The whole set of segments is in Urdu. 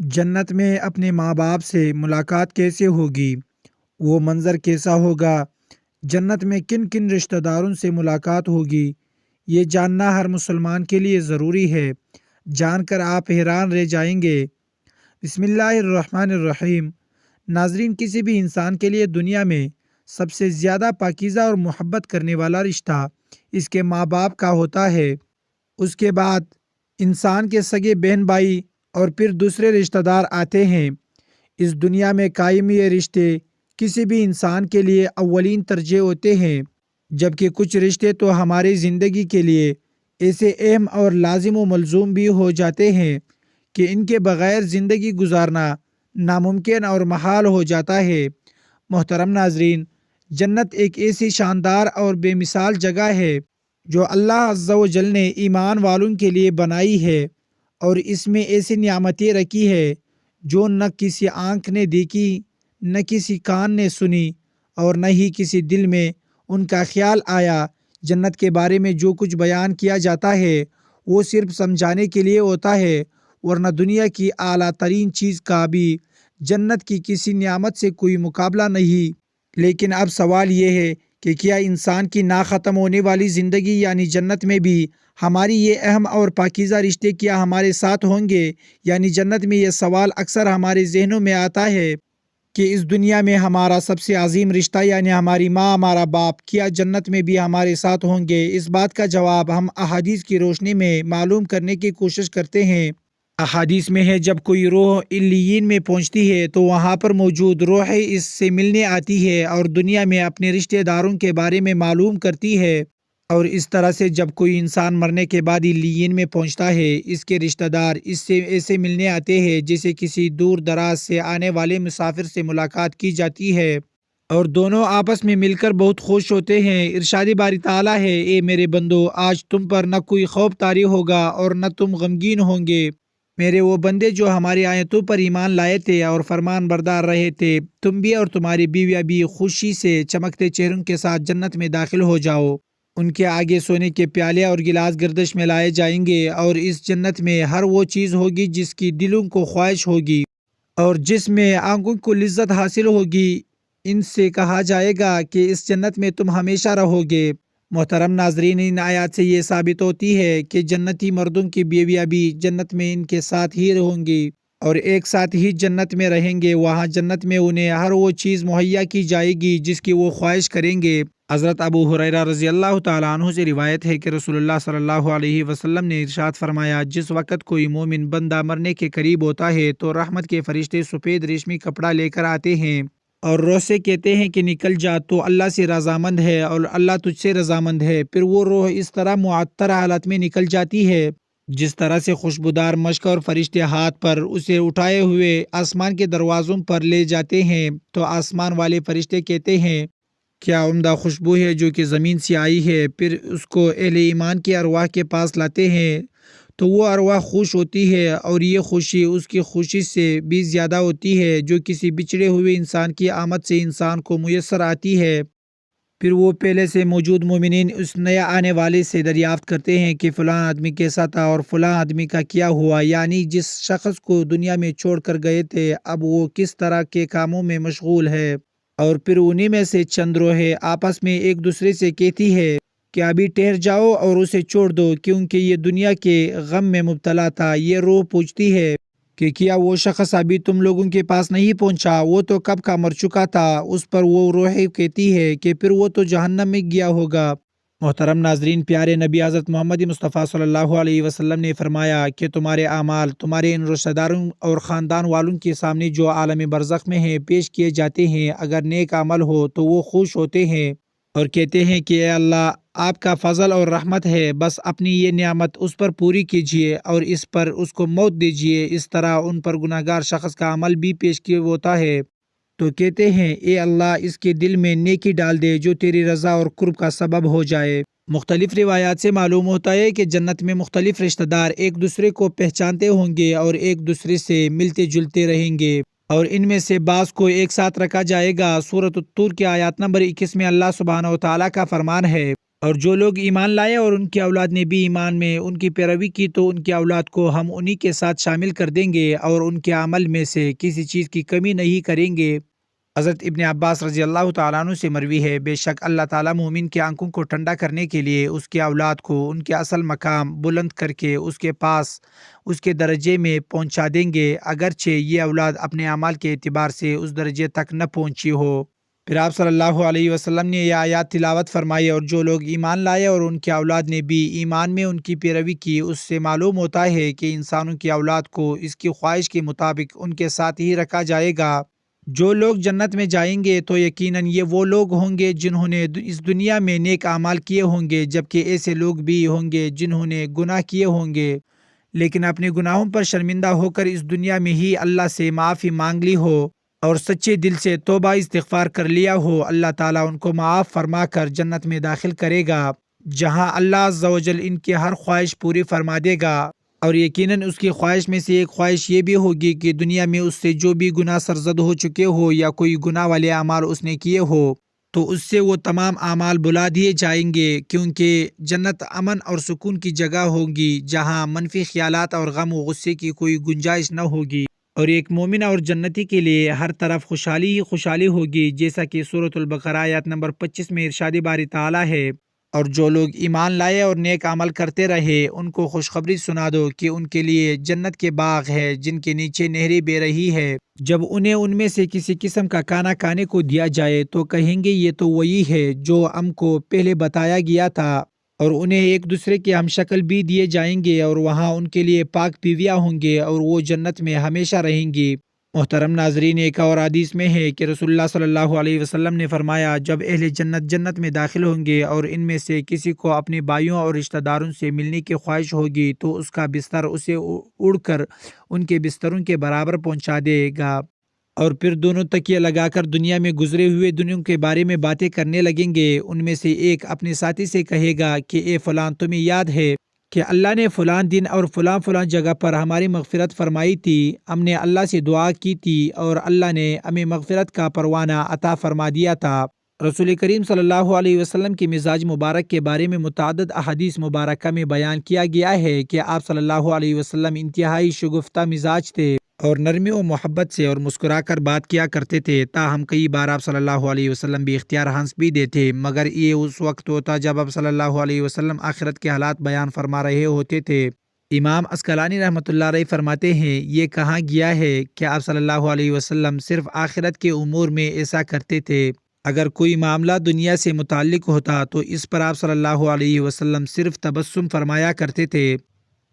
جنت میں اپنے ماں باپ سے ملاقات کیسے ہوگی؟ وہ منظر کیسا ہوگا؟ جنت میں کن کن رشتہ داروں سے ملاقات ہوگی؟ یہ جاننا ہر مسلمان کے لیے ضروری ہے۔ جان کر آپ حیران رہ جائیں گے۔ بسم اللہ الرحمن الرحیم۔ ناظرین، کسی بھی انسان کے لیے دنیا میں سب سے زیادہ پاکیزہ اور محبت کرنے والا رشتہ اس کے ماں باپ کا ہوتا ہے۔ اس کے بعد انسان کے سگے بہن بھائی اور پھر دوسرے رشتہ دار آتے ہیں۔ اس دنیا میں قائم یہ رشتے کسی بھی انسان کے لیے اولین ترجیح ہوتے ہیں، جبکہ کچھ رشتے تو ہماری زندگی کے لیے ایسے اہم اور لازم و ملزوم بھی ہو جاتے ہیں کہ ان کے بغیر زندگی گزارنا ناممکن اور محال ہو جاتا ہے۔ محترم ناظرین، جنت ایک ایسی شاندار اور بے مثال جگہ ہے جو اللہ عز و جل نے ایمان والوں کے لیے بنائی ہے، اور اس میں ایسی نعمتیں رکھی ہے جو نہ کسی آنکھ نے دیکھی، نہ کسی کان نے سنی، اور نہ ہی کسی دل میں ان کا خیال آیا۔ جنت کے بارے میں جو کچھ بیان کیا جاتا ہے وہ صرف سمجھانے کے لیے ہوتا ہے، ورنہ دنیا کی اعلیٰ ترین چیز کا بھی جنت کی کسی نعمت سے کوئی مقابلہ نہیں۔ لیکن اب سوال یہ ہے کہ کیا انسان کی ناختم ہونے والی زندگی یعنی جنت میں بھی ہماری یہ اہم اور پاکیزہ رشتے کیا ہمارے ساتھ ہوں گے؟ یعنی جنت میں یہ سوال اکثر ہمارے ذہنوں میں آتا ہے کہ اس دنیا میں ہمارا سب سے عظیم رشتہ یعنی ہماری ماں، ہمارا باپ، کیا جنت میں بھی ہمارے ساتھ ہوں گے؟ اس بات کا جواب ہم احادیث کی روشنی میں معلوم کرنے کی کوشش کرتے ہیں۔ احادیث میں ہے جب کوئی روح علیین میں پہنچتی ہے تو وہاں پر موجود روح اس سے ملنے آتی ہے اور دنیا میں اپنے رشتہ داروں کے بارے میں معلوم کرتی ہے، اور اس طرح سے جب کوئی انسان مرنے کے بعد علیین میں پہنچتا ہے، اس کے رشتہ دار اس سے ایسے ملنے آتے ہیں جیسے کسی دور دراز سے آنے والے مسافر سے ملاقات کی جاتی ہے، اور دونوں آپس میں مل کر بہت خوش ہوتے ہیں۔ ارشاد باری تعالیٰ ہے، اے میرے بندو، آج تم پر نہ کوئی خوف طاری ہوگا اور نہ تم غمگین ہوں گے۔ میرے وہ بندے جو ہماری آیتوں پر ایمان لائے تھے اور فرمان بردار رہے تھے، تم بھی اور تمہاری بیویاں بھی خوشی سے چمکتے چہروں کے ساتھ جنت میں داخل ہو جاؤ۔ ان کے آگے سونے کے پیالے اور گلاس گردش میں لائے جائیں گے، اور اس جنت میں ہر وہ چیز ہوگی جس کی دلوں کو خواہش ہوگی اور جس میں آنکھوں کو لذت حاصل ہوگی۔ ان سے کہا جائے گا کہ اس جنت میں تم ہمیشہ رہو گے۔ محترم ناظرین، ان آیات سے یہ ثابت ہوتی ہے کہ جنتی مردوں کی بیویاں بھی جنت میں ان کے ساتھ ہی رہوں گی اور ایک ساتھ ہی جنت میں رہیں گے۔ وہاں جنت میں انہیں ہر وہ چیز مہیا کی جائے گی جس کی وہ خواہش کریں گے۔ حضرت ابو ہریرہ رضی اللہ تعالیٰ عنہ سے روایت ہے کہ رسول اللہ صلی اللہ علیہ وسلم نے ارشاد فرمایا، جس وقت کوئی مومن بندہ مرنے کے قریب ہوتا ہے تو رحمت کے فرشتے سفید ریشمی کپڑا لے کر آتے ہیں اور روح سے کہتے ہیں کہ نکل جا، تو اللہ سے رضامند ہے اور اللہ تجھ سے رضامند ہے۔ پھر وہ روح اس طرح معطر حالت میں نکل جاتی ہے جس طرح سے خوشبودار مشک، اور فرشتے ہاتھ پر اسے اٹھائے ہوئے آسمان کے دروازوں پر لے جاتے ہیں تو آسمان والے فرشتے کہتے ہیں، کیا عمدہ خوشبو ہے جو کہ زمین سے آئی ہے۔ پھر اس کو اہل ایمان کے ارواح کے پاس لاتے ہیں تو وہ ارواح خوش ہوتی ہے، اور یہ خوشی اس کی خوشی سے بھی زیادہ ہوتی ہے جو کسی بچھڑے ہوئے انسان کی آمد سے انسان کو میسر آتی ہے۔ پھر وہ پہلے سے موجود مومنین اس نیا آنے والے سے دریافت کرتے ہیں کہ فلاں آدمی کیسا تھا اور فلاں آدمی کا کیا ہوا، یعنی جس شخص کو دنیا میں چھوڑ کر گئے تھے اب وہ کس طرح کے کاموں میں مشغول ہے۔ اور پھر انہی میں سے چند روحیں آپس میں ایک دوسرے سے کہتی ہے کہ ابھی ٹھہر جاؤ اور اسے چھوڑ دو، کیونکہ یہ دنیا کے غم میں مبتلا تھا۔ یہ روح پوچھتی ہے کہ کیا وہ شخص ابھی تم لوگوں کے پاس نہیں پہنچا؟ وہ تو کب کا مر چکا تھا۔ اس پر وہ روح کہتی ہے کہ پھر وہ تو جہنم میں گیا ہوگا۔ محترم ناظرین، پیارے نبی حضرت محمد مصطفیٰ صلی اللہ علیہ وسلم نے فرمایا کہ تمہارے اعمال تمہارے ان رشتہ داروں اور خاندان والوں کے سامنے جو عالم برزخ میں ہیں پیش کیے جاتے ہیں۔ اگر نیک عمل ہو تو وہ خوش ہوتے ہیں اور کہتے ہیں کہ اے اللہ، آپ کا فضل اور رحمت ہے، بس اپنی یہ نعمت اس پر پوری کیجیے اور اس پر اس کو موت دیجیے۔ اس طرح ان پر گناہگار شخص کا عمل بھی پیش کیا ہوتا ہے تو کہتے ہیں، اے اللہ، اس کے دل میں نیکی ڈال دے جو تیری رضا اور قرب کا سبب ہو جائے۔ مختلف روایات سے معلوم ہوتا ہے کہ جنت میں مختلف رشتہ دار ایک دوسرے کو پہچانتے ہوں گے اور ایک دوسرے سے ملتے جلتے رہیں گے، اور ان میں سے بعض کو ایک ساتھ رکھا جائے گا۔ سورۃ الطور کی آیات نمبر 21 میں اللہ سبحانہ و تعالیٰ کا فرمان ہے، اور جو لوگ ایمان لائے اور ان کی اولاد نے بھی ایمان میں ان کی پیروی کی تو ان کی اولاد کو ہم انہی کے ساتھ شامل کر دیں گے اور ان کے عمل میں سے کسی چیز کی کمی نہیں کریں گے۔ حضرت ابن عباس رضی اللہ تعالیٰ عنہ سے مروی ہے، بے شک اللہ تعالیٰ مومن کی آنکھوں کو ٹھنڈا کرنے کے لیے اس کی اولاد کو ان کے اصل مقام بلند کر کے اس کے پاس اس کے درجے میں پہنچا دیں گے، اگرچہ یہ اولاد اپنے اعمال کے اعتبار سے اس درجے تک نہ پہنچی ہو۔ پھر آپ صلی اللہ علیہ وسلم نے یہ آیات تلاوت فرمائی، اور جو لوگ ایمان لائے اور ان کے اولاد نے بھی ایمان میں ان کی پیروی کی، اس سے معلوم ہوتا ہے کہ انسانوں کی اولاد کو اس کی خواہش کے مطابق ان کے ساتھ ہی رکھا جائے گا۔ جو لوگ جنت میں جائیں گے تو یقیناً یہ وہ لوگ ہوں گے جنہوں نے اس دنیا میں نیک اعمال کیے ہوں گے، جبکہ ایسے لوگ بھی ہوں گے جنہوں نے گناہ کیے ہوں گے لیکن اپنے گناہوں پر شرمندہ ہو کر اس دنیا میں ہی اللہ سے معافی مانگ لی ہو اور سچے دل سے توبہ استغفار کر لیا ہو، اللہ تعالیٰ ان کو معاف فرما کر جنت میں داخل کرے گا، جہاں اللہ عز و جل ان کی ہر خواہش پوری فرما دے گا۔ اور یقیناً اس کی خواہش میں سے ایک خواہش یہ بھی ہوگی کہ دنیا میں اس سے جو بھی گناہ سرزد ہو چکے ہو یا کوئی گناہ والے اعمال اس نے کیے ہو تو اس سے وہ تمام اعمال بلا دیے جائیں گے، کیونکہ جنت امن اور سکون کی جگہ ہوگی جہاں منفی خیالات اور غم و غصے کی کوئی گنجائش نہ ہوگی، اور ایک مومن اور جنتی کے لیے ہر طرف خوشحالی ہی خوشحالی ہوگی، جیسا کہ سورۃ البقرہ آیت نمبر 25 میں ارشاد باری تعالیٰ ہے۔ اور جو لوگ ایمان لائے اور نیک عمل کرتے رہے ان کو خوشخبری سنا دو کہ ان کے لیے جنت کے باغ ہے جن کے نیچے نہریں بہہ رہی ہے، جب انہیں ان میں سے کسی قسم کا کھانا کھانے کو دیا جائے تو کہیں گے یہ تو وہی ہے جو ہم کو پہلے بتایا گیا تھا، اور انہیں ایک دوسرے کے ہم شکل بھی دیے جائیں گے اور وہاں ان کے لیے پاک بیویاں ہوں گے اور وہ جنت میں ہمیشہ رہیں گی۔ محترم ناظرین، ایک اور حدیث میں ہے کہ رسول اللہ صلی اللہ علیہ وسلم نے فرمایا، جب اہل جنت جنت میں داخل ہوں گے اور ان میں سے کسی کو اپنے بھائیوں اور رشتہ داروں سے ملنے کی خواہش ہوگی تو اس کا بستر اسے اڑ کر ان کے بستروں کے برابر پہنچا دے گا، اور پھر دونوں تکیے لگا کر دنیا میں گزرے ہوئے دنوں کے بارے میں باتیں کرنے لگیں گے۔ ان میں سے ایک اپنے ساتھی سے کہے گا کہ اے فلاں، تمہیں یاد ہے کہ اللہ نے فلاں دن اور فلاں فلاں جگہ پر ہماری مغفرت فرمائی تھی، ہم نے اللہ سے دعا کی تھی اور اللہ نے ہمیں مغفرت کا پروانہ عطا فرما دیا تھا۔ رسول کریم صلی اللہ علیہ وسلم کی مزاج مبارک کے بارے میں متعدد احادیث مبارکہ میں بیان کیا گیا ہے کہ آپ صلی اللہ علیہ وسلم انتہائی شگفتہ مزاج تھے اور نرمی و محبت سے اور مسکرا کر بات کیا کرتے تھے، تاہم کئی بار آپ صلی اللہ علیہ وسلم بھی اختیار ہنس بھی دیتے، مگر یہ اس وقت ہوتا جب آپ صلی اللہ علیہ وسلم آخرت کے حالات بیان فرما رہے ہوتے تھے۔ امام عسقلانی رحمۃ اللہ علیہ فرماتے ہیں، یہ کہا گیا ہے کہ آپ صلی اللہ علیہ وسلم صرف آخرت کے امور میں ایسا کرتے تھے، اگر کوئی معاملہ دنیا سے متعلق ہوتا تو اس پر آپ صلی اللہ علیہ وسلم صرف تبسم فرمایا کرتے تھے۔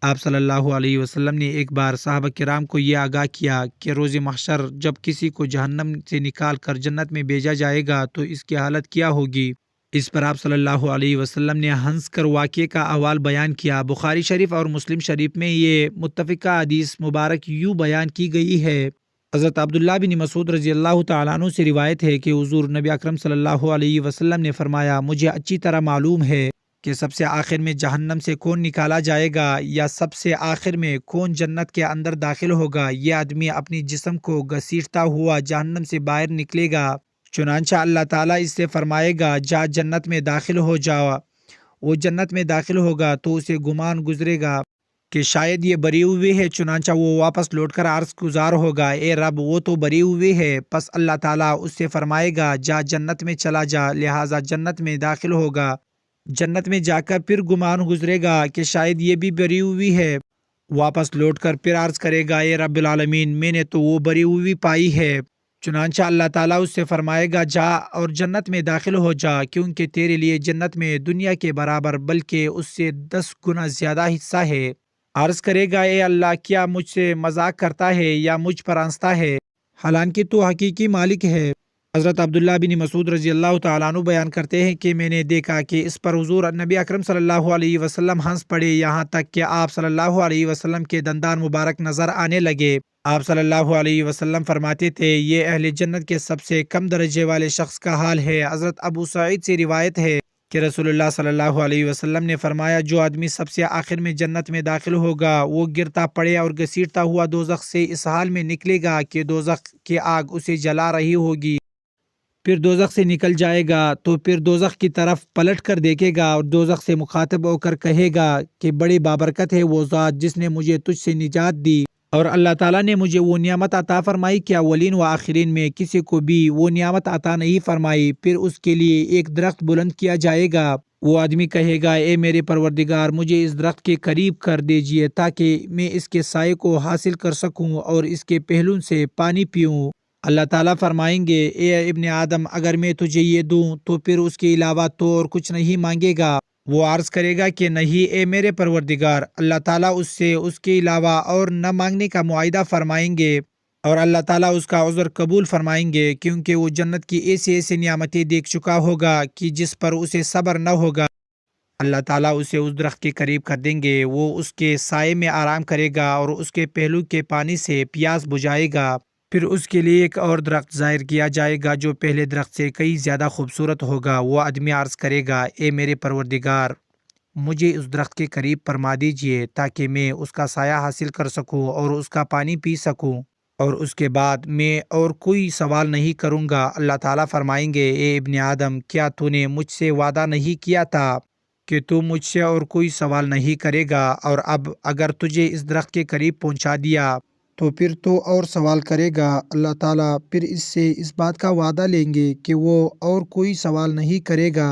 آپ صلی اللہ علیہ وسلم نے ایک بار صحابہ کرام کو یہ آگاہ کیا کہ روز محشر جب کسی کو جہنم سے نکال کر جنت میں بھیجا جائے گا تو اس کی حالت کیا ہوگی۔ اس پر آپ صلی اللہ علیہ وسلم نے ہنس کر واقعے کا احوال بیان کیا۔ بخاری شریف اور مسلم شریف میں یہ متفقہ حدیث مبارک یوں بیان کی گئی ہے۔ حضرت عبداللہ بن مسعود رضی اللہ تعالیٰ عنہ سے روایت ہے کہ حضور نبی اکرم صلی اللہ علیہ وسلم نے فرمایا، مجھے اچھی طرح معلوم ہے کہ سب سے آخر میں جہنم سے کون نکالا جائے گا یا سب سے آخر میں کون جنت کے اندر داخل ہوگا۔ یہ آدمی اپنی جسم کو گھسیٹتا ہوا جہنم سے باہر نکلے گا، چنانچہ اللہ تعالیٰ اس سے فرمائے گا، جا جنت میں داخل ہو جاؤ۔ وہ جنت میں داخل ہوگا تو اسے گمان گزرے گا کہ شاید یہ بری ہوئی ہے، چنانچہ وہ واپس لوٹ کر عرض گزار ہوگا، اے رب وہ تو بری ہوئی ہے۔ پس اللہ تعالیٰ اس سے فرمائے گا، جا جنت میں چلا جا، لہٰذا جنت میں داخل ہوگا۔ جنت میں جا کر پھر گمان گزرے گا کہ شاید یہ بھی بری ہوئی ہے، واپس لوٹ کر پھر عرض کرے گا، اے رب العالمین میں نے تو وہ بری ہوئی پائی ہے۔ چنانچہ اللہ تعالیٰ اس سے فرمائے گا، جا اور جنت میں داخل ہو جا، کیونکہ تیرے لیے جنت میں دنیا کے برابر بلکہ اس سے 10 گنا زیادہ حصہ ہے۔ عرض کرے گا، اے اللہ، کیا مجھ سے مذاق کرتا ہے یا مجھ پر ہنستا ہے، حالانکہ تو حقیقی مالک ہے۔ حضرت عبداللہ بن مسعود رضی اللہ تعالیٰ عنہ بیان کرتے ہیں کہ میں نے دیکھا کہ اس پر حضور نبی اکرم صلی اللہ علیہ وسلم ہنس پڑے، یہاں تک کہ آپ صلی اللہ علیہ وسلم کے دندان مبارک نظر آنے لگے۔ آپ صلی اللہ علیہ وسلم فرماتے تھے، یہ اہل جنت کے سب سے کم درجے والے شخص کا حال ہے۔ حضرت ابو سعید سے روایت ہے کہ رسول اللہ صلی اللہ علیہ وسلم نے فرمایا، جو آدمی سب سے آخر میں جنت میں داخل ہوگا وہ گرتا پڑے اور گھسیٹتا ہوا دوزخ سے اس حال میں نکلے گا کہ دوزخ کی آگ اسے جلا رہی ہوگی۔ پھر دوزخ سے نکل جائے گا تو پھر دوزخ کی طرف پلٹ کر دیکھے گا اور دوزخ سے مخاطب ہو کر کہے گا کہ بڑی بابرکت ہے وہ ذات جس نے مجھے تجھ سے نجات دی، اور اللہ تعالیٰ نے مجھے وہ نعمت عطا فرمائی کہ اولین و آخرین میں کسی کو بھی وہ نعمت عطا نہیں فرمائی۔ پھر اس کے لیے ایک درخت بلند کیا جائے گا، وہ آدمی کہے گا اے میرے پروردگار مجھے اس درخت کے قریب کر دیجئے تاکہ میں اس کے سائے کو حاصل کر سکوں اور اس کے پہلوں سے پانی پیوں۔ اللہ تعالیٰ فرمائیں گے اے ابن آدم اگر میں تجھے یہ دوں تو پھر اس کے علاوہ تو اور کچھ نہیں مانگے گا؟ وہ عرض کرے گا کہ نہیں اے میرے پروردگار۔ اللہ تعالیٰ اس سے اس کے علاوہ اور نہ مانگنے کا معاہدہ فرمائیں گے، اور اللہ تعالیٰ اس کا عذر قبول فرمائیں گے، کیونکہ وہ جنت کی ایسی ایسی نعمتیں دیکھ چکا ہوگا کہ جس پر اسے صبر نہ ہوگا۔ اللہ تعالیٰ اسے اس درخت کے قریب کر دیں گے، وہ اس کے سائے میں آرام کرے گا اور اس کے پہلو کے پانی سے پیاس بجھائے گا۔ پھر اس کے لیے ایک اور درخت ظاہر کیا جائے گا جو پہلے درخت سے کئی زیادہ خوبصورت ہوگا۔ وہ آدمی عرض کرے گا اے میرے پروردگار مجھے اس درخت کے قریب فرما دیجئے تاکہ میں اس کا سایہ حاصل کر سکوں اور اس کا پانی پی سکوں، اور اس کے بعد میں اور کوئی سوال نہیں کروں گا۔ اللہ تعالیٰ فرمائیں گے اے ابن آدم کیا تو نے مجھ سے وعدہ نہیں کیا تھا کہ تو مجھ سے اور کوئی سوال نہیں کرے گا، اور اب اگر تجھے اس درخت کے قریب پہنچا دیا تو پھر تو اور سوال کرے گا۔ اللہ تعالیٰ پھر اس سے اس بات کا وعدہ لیں گے کہ وہ اور کوئی سوال نہیں کرے گا،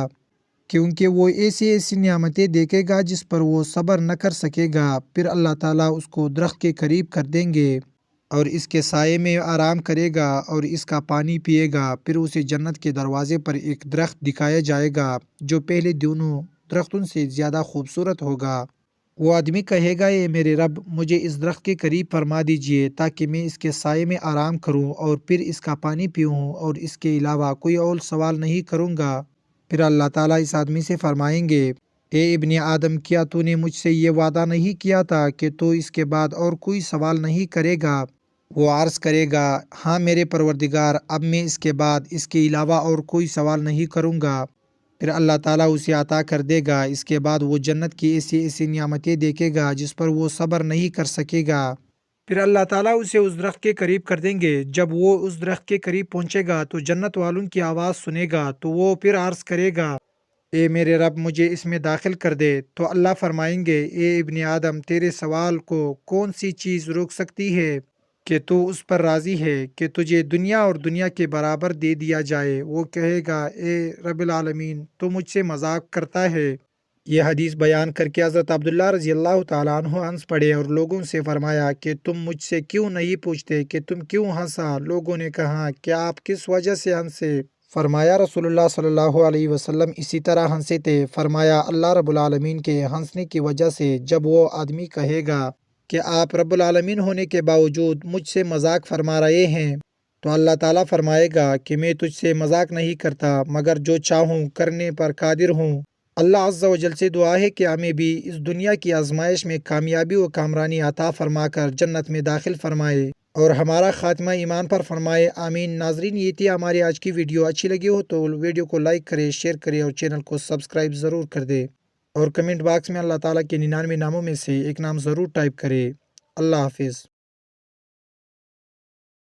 کیونکہ وہ ایسی ایسی نعمتیں دیکھے گا جس پر وہ صبر نہ کر سکے گا۔ پھر اللہ تعالیٰ اس کو درخت کے قریب کر دیں گے اور اس کے سائے میں آرام کرے گا اور اس کا پانی پیے گا۔ پھر اسے جنت کے دروازے پر ایک درخت دکھایا جائے گا جو پہلے دونوں درختوں سے زیادہ خوبصورت ہوگا۔ وہ آدمی کہے گا اے میرے رب مجھے اس درخت کے قریب فرما دیجئے تاکہ میں اس کے سائے میں آرام کروں اور پھر اس کا پانی پیوں اور اس کے علاوہ کوئی اور سوال نہیں کروں گا۔ پھر اللہ تعالیٰ اس آدمی سے فرمائیں گے اے ابن آدم کیا تو نے مجھ سے یہ وعدہ نہیں کیا تھا کہ تو اس کے بعد اور کوئی سوال نہیں کرے گا؟ وہ عرض کرے گا ہاں میرے پروردگار اب میں اس کے بعد اس کے علاوہ اور کوئی سوال نہیں کروں گا۔ پھر اللہ تعالیٰ اسے عطا کر دے گا۔ اس کے بعد وہ جنت کی ایسی ایسی نعمتیں دیکھے گا جس پر وہ صبر نہیں کر سکے گا۔ پھر اللہ تعالیٰ اسے اس درخت کے قریب کر دیں گے۔ جب وہ اس درخت کے قریب پہنچے گا تو جنت والوں کی آواز سنے گا، تو وہ پھر عرض کرے گا اے میرے رب مجھے اس میں داخل کر دے۔ تو اللہ فرمائیں گے اے ابن آدم تیرے سوال کو کون سی چیز روک سکتی ہے کہ تو اس پر راضی ہے کہ تجھے دنیا اور دنیا کے برابر دے دیا جائے؟ وہ کہے گا اے رب العالمین تو مجھ سے مذاق کرتا ہے۔ یہ حدیث بیان کر کے حضرت عبداللہ رضی اللہ تعالیٰ عنہ ہنس پڑے اور لوگوں سے فرمایا کہ تم مجھ سے کیوں نہیں پوچھتے کہ تم کیوں ہنسا؟ لوگوں نے کہا کہ آپ کس وجہ سے ہنسے؟ فرمایا رسول اللہ صلی اللہ علیہ وسلم اسی طرح ہنسے تھے۔ فرمایا اللہ رب العالمین کے ہنسنے کی وجہ سے جب وہ آدمی کہے گا کہ آپ رب العالمین ہونے کے باوجود مجھ سے مذاق فرما رہے ہیں، تو اللہ تعالیٰ فرمائے گا کہ میں تجھ سے مذاق نہیں کرتا مگر جو چاہوں کرنے پر قادر ہوں۔ اللہ عز و جل سے دعا ہے کہ ہمیں بھی اس دنیا کی آزمائش میں کامیابی و کامرانی عطا فرما کر جنت میں داخل فرمائے اور ہمارا خاتمہ ایمان پر فرمائے، آمین۔ ناظرین یہ تھی ہماری آج کی ویڈیو، اچھی لگی ہو تو ویڈیو کو لائک کرے، شیئر کرے اور چینل کو سبسکرائب ضرور کر دے، اور کمنٹ باکس میں اللہ تعالیٰ کے 99 ناموں میں سے ایک نام ضرور ٹائپ کرے۔ اللہ حافظ۔